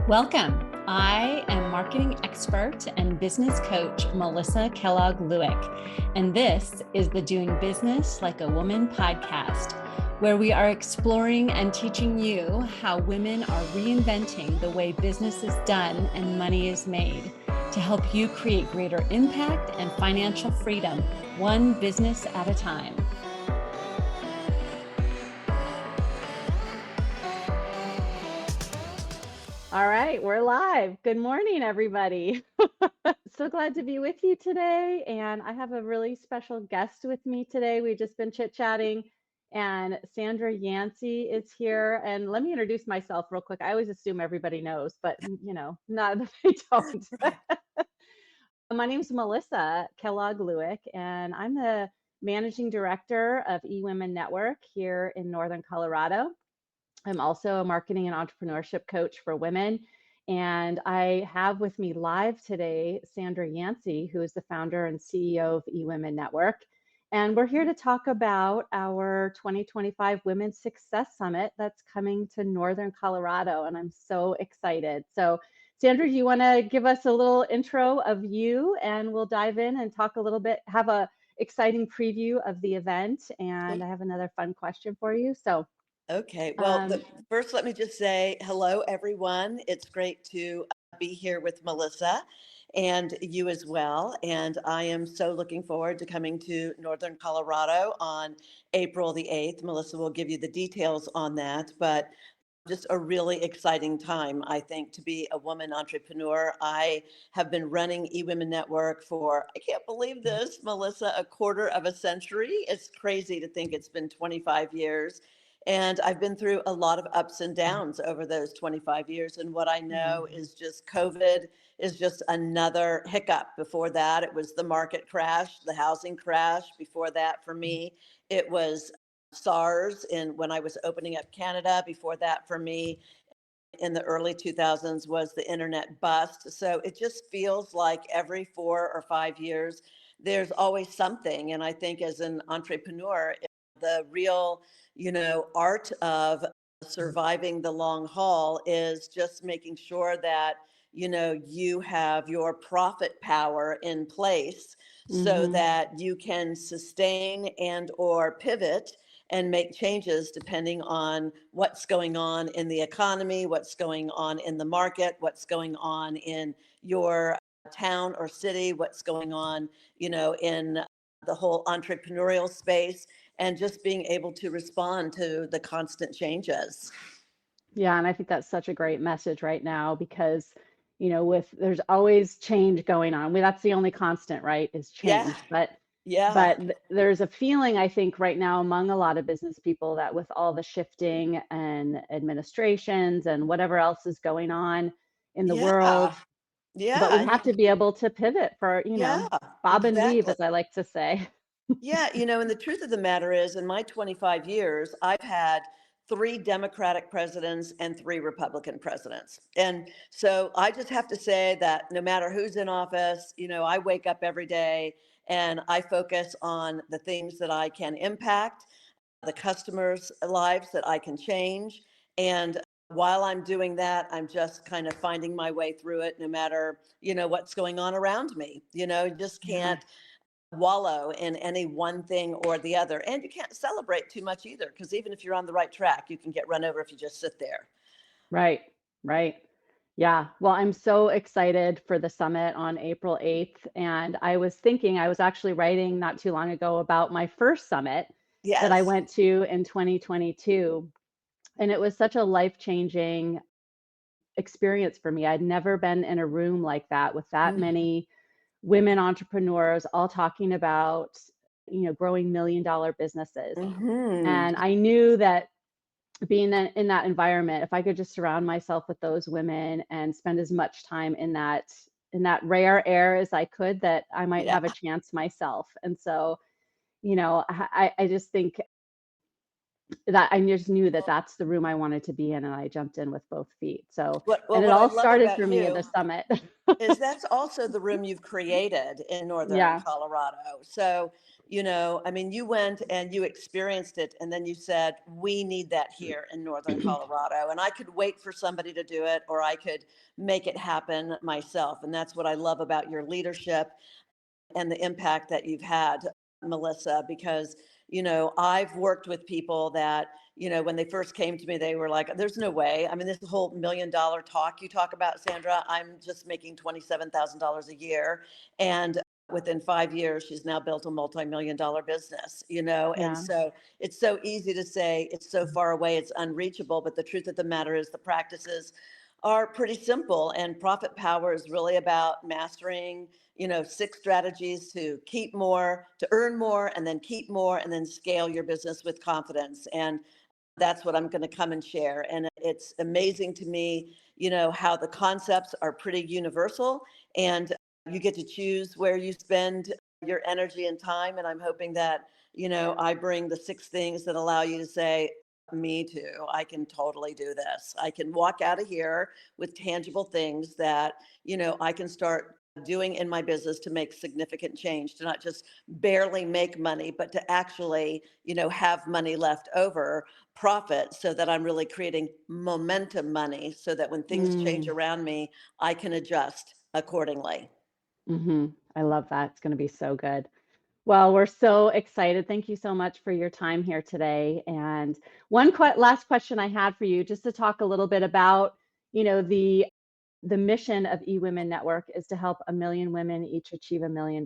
Welcome. I am marketing expert and business coach Melissa Kellogg-Lewick, and this is the Doing Business Like a Woman podcast, where we are exploring and teaching you how women are reinventing the way business is done and money is made to help you create greater impact and financial freedom, one business at a time. All right, we're live. Good morning, everybody. So glad to be with you today. And I have a really special guest with me today. We've just been chit-chatting, and Sandra Yancey is here. And let me introduce myself real quick. I always assume everybody knows, but not that they don't. My name is Melissa Kellogg-Lewick, and I'm the managing director of eWomen Network here in Northern Colorado. I'm also a marketing and entrepreneurship coach for women. And I have with me live today, Sandra Yancey, who is the founder and CEO of eWomen Network. And we're here to talk about our 2025 Women's Success Summit that's coming to Northern Colorado. And I'm so excited. So Sandra, do you want to give us a little intro of you, and we'll dive in and talk a little bit, have a exciting preview of the event. And I have another fun question for you. So Okay, well, first let me just say hello, everyone. It's great to be here with Melissa and you as well. And I am so looking forward to coming to Northern Colorado on April the 8th. Melissa will give you the details on that, but just a really exciting time, I think, to be a woman entrepreneur. I have been running eWomen Network for, I can't believe this, Melissa, a quarter of a century. It's crazy to think it's been 25 years. And I've been through a lot of ups and downs over those 25 years. And what I know is just COVID is just another hiccup. Before that, it was the market crash, the housing crash. Before that, for me, it was SARS when I was opening up Canada. Before that, for me, in the early 2000s, was the internet bust. So it just feels like every 4 or 5 years, there's always something. And I think as an entrepreneur, the real, art of surviving the long haul is just making sure that, you have your profit power in place so that you can sustain and or pivot and make changes depending on what's going on in the economy, what's going on in the market, what's going on in your town or city, what's going on, in the whole entrepreneurial space, and just being able to respond to the constant changes. Yeah, and I think that's such a great message right now because, there's always change going on. That's the only constant, right, is change. But there's a feeling, I think, right now among a lot of business people that with all the shifting and administrations and whatever else is going on in the world, but we have to be able to pivot for, bob and weave, Exactly. as I like to say. Yeah, and the truth of the matter is, in my 25 years, I've had 3 Democratic presidents and 3 Republican presidents. And so I just have to say that no matter who's in office, I wake up every day and I focus on the things that I can impact, the customers' lives that I can change. And while I'm doing that, I'm just kind of finding my way through it, no matter, what's going on around me. You just can't wallow in any one thing or the other. And you can't celebrate too much either, because even if you're on the right track, you can get run over if you just sit there. Right, right. Yeah. Well, I'm so excited for the summit on April 8th. And I was actually writing not too long ago about my first summit that I went to in 2022. And it was such a life-changing experience for me. I'd never been in a room like that with that many women entrepreneurs all talking about, growing $1 million businesses. And I knew that being in that environment, if I could just surround myself with those women and spend as much time in that rare air as I could, that I might have a chance myself. And so, I just think that I just knew that that's the room I wanted to be in, and I jumped in with both feet. So, and it all started for me at the summit. Is that's also the room you've created in Northern Colorado. So I mean, you went and you experienced it, and then you said, we need that here in Northern Colorado. And I could wait for somebody to do it, or I could make it happen myself. And that's what I love about your leadership and the impact that you've had, Melissa, because, I've worked with people that, when they first came to me, they were like, there's no way. I mean, this whole $1 million talk you talk about, Sandra, I'm just making $27,000 a year. And within 5 years, she's now built a multi-million-dollar business, and Yeah. so it's so easy to say it's so far away, it's unreachable. But the truth of the matter is the practices are pretty simple, and profit power is really about mastering 6 strategies to keep more, to earn more, and then keep more, and then scale your business with confidence. And that's what I'm going to come and share. And it's amazing to me, how the concepts are pretty universal, and you get to choose where you spend your energy and time. And I'm hoping that, I bring the 6 things that allow you to say, me too. I can totally do this. I can walk out of here with tangible things that, I can start doing in my business to make significant change, to not just barely make money, but to actually, have money left over, profit, so that I'm really creating momentum money, so that when things change Mm. around me, I can adjust accordingly. I love that. It's going to be so good. Well, we're so excited. Thank you so much for your time here today. And one last question I had for you, just to talk a little bit about, the mission of eWomen Network is to help 1 million women each achieve $1 million.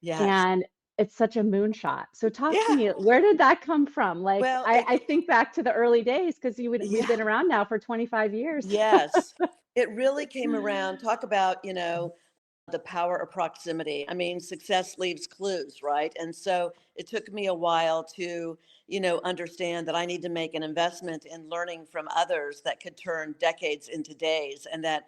Yes. And it's such a moonshot. So talk to Yeah. me, where did that come from? Like, Well, I think back to the early days because we've yeah. been around now for 25 years. Yes. It really came around. Talk about, the power of proximity. I mean, success leaves clues, right? And so it took me a while to, understand that I need to make an investment in learning from others that could turn decades into days, and that,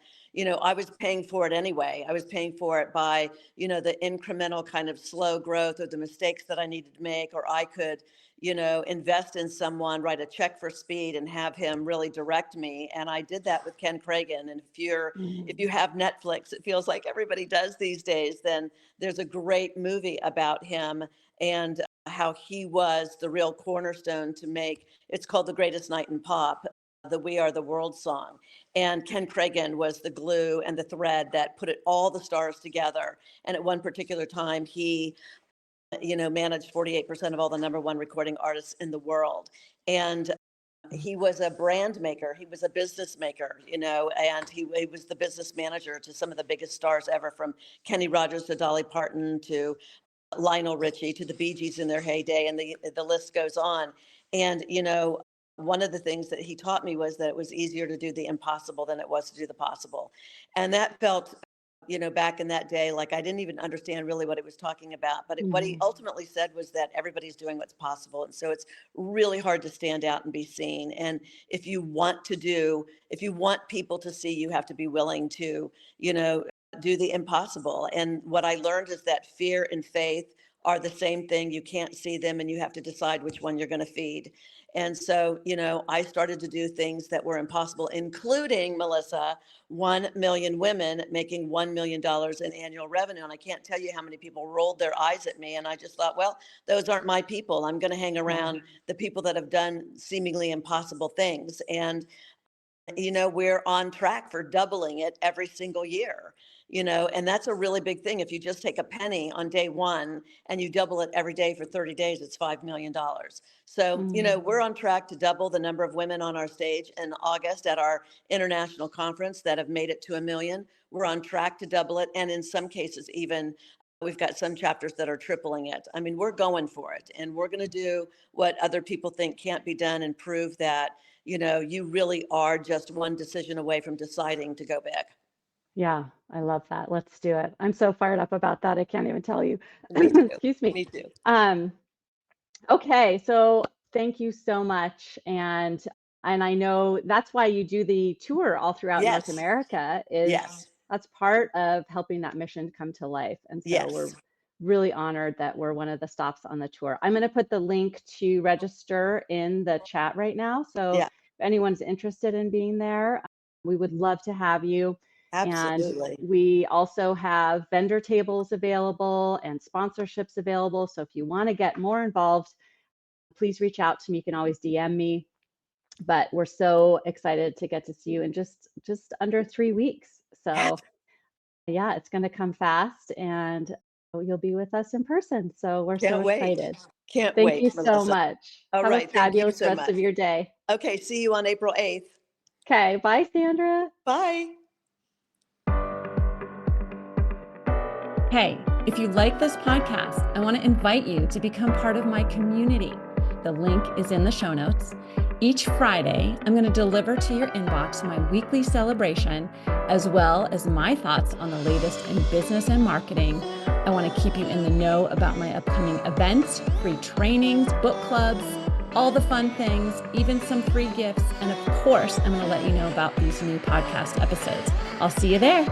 I was paying for it anyway. I was paying for it by, the incremental kind of slow growth, or the mistakes that I needed to make, or I could, invest in someone, write a check for speed, and have him really direct me. And I did that with Ken Cragen. And if you Mm, have Netflix, it feels like everybody does these days, then there's a great movie about him, and how he was the real cornerstone to make, it's called The Greatest Night in Pop, the We Are the World song. And Ken Cragen was the glue and the thread that put all the stars together. And at one particular time, he managed 48% of all the #1 recording artists in the world. And he was a brand maker. He was a business maker, and he was the business manager to some of the biggest stars ever, from Kenny Rogers to Dolly Parton to Lionel Richie to the Bee Gees in their heyday, and the list goes on. And, one of the things that he taught me was that it was easier to do the impossible than it was to do the possible. And that felt, back in that day, like I didn't even understand really what he was talking about. But what he mm, ultimately said was that everybody's doing what's possible. And so it's really hard to stand out and be seen. And if you want people to see, you have to be willing to, do the impossible. And what I learned is that fear and faith are the same thing. You can't see them, and you have to decide which one you're going to feed. And so, I started to do things that were impossible, including, Melissa, 1 million women making $1 million in annual revenue. And I can't tell you how many people rolled their eyes at me. And I just thought, well, those aren't my people. I'm going to hang yeah. around the people that have done seemingly impossible things. And we're on track for doubling it every single year, and that's a really big thing. If you just take a penny on day one and you double it every day for 30 days, it's $5 million. So, Mm, we're on track to double the number of women on our stage in August at our international conference that have made it to 1 million. We're on track to double it. And in some cases, even we've got some chapters that are tripling it. I mean, we're going for it, and we're going to do what other people think can't be done, and prove that you really are just one decision away from deciding to go big. yeah, I love that. Let's do it. I'm so fired up about that. I can't even tell you. Me too. Excuse me. Me too. Um, okay, so thank you so much. And I know that's why you do the tour all throughout North Yes. America, is Yes. that's part of helping that mission come to life. And so we're Yes. really honored that we're one of the stops on the tour. I'm going to put the link to register in the chat right now. So Yeah. if anyone's interested in being there, we would love to have you. And Absolutely. we also have vendor tables available and sponsorships available. So if you want to get more involved, please reach out to me. You can always DM me. But we're so excited to get to see you in just under 3 weeks. Yeah, So yeah, it's going to come fast, and you'll be with us in person. So we're so can't wait. excited. Can't Thank you wait, so Melissa. much. All Have a right. Thank you fabulous so rest much. of your day. Okay. See you on April 8th. Okay, bye, Sandra. Bye. Hey, if you like this podcast, I want to invite you to become part of my community. The link is in the show notes. Each Friday, I'm going to deliver to your inbox my weekly celebration, as well as my thoughts on the latest in business and marketing. I want to keep you in the know about my upcoming events, free trainings, book clubs, all the fun things, even some free gifts. And of course, I'm going to let you know about these new podcast episodes. I'll see you there.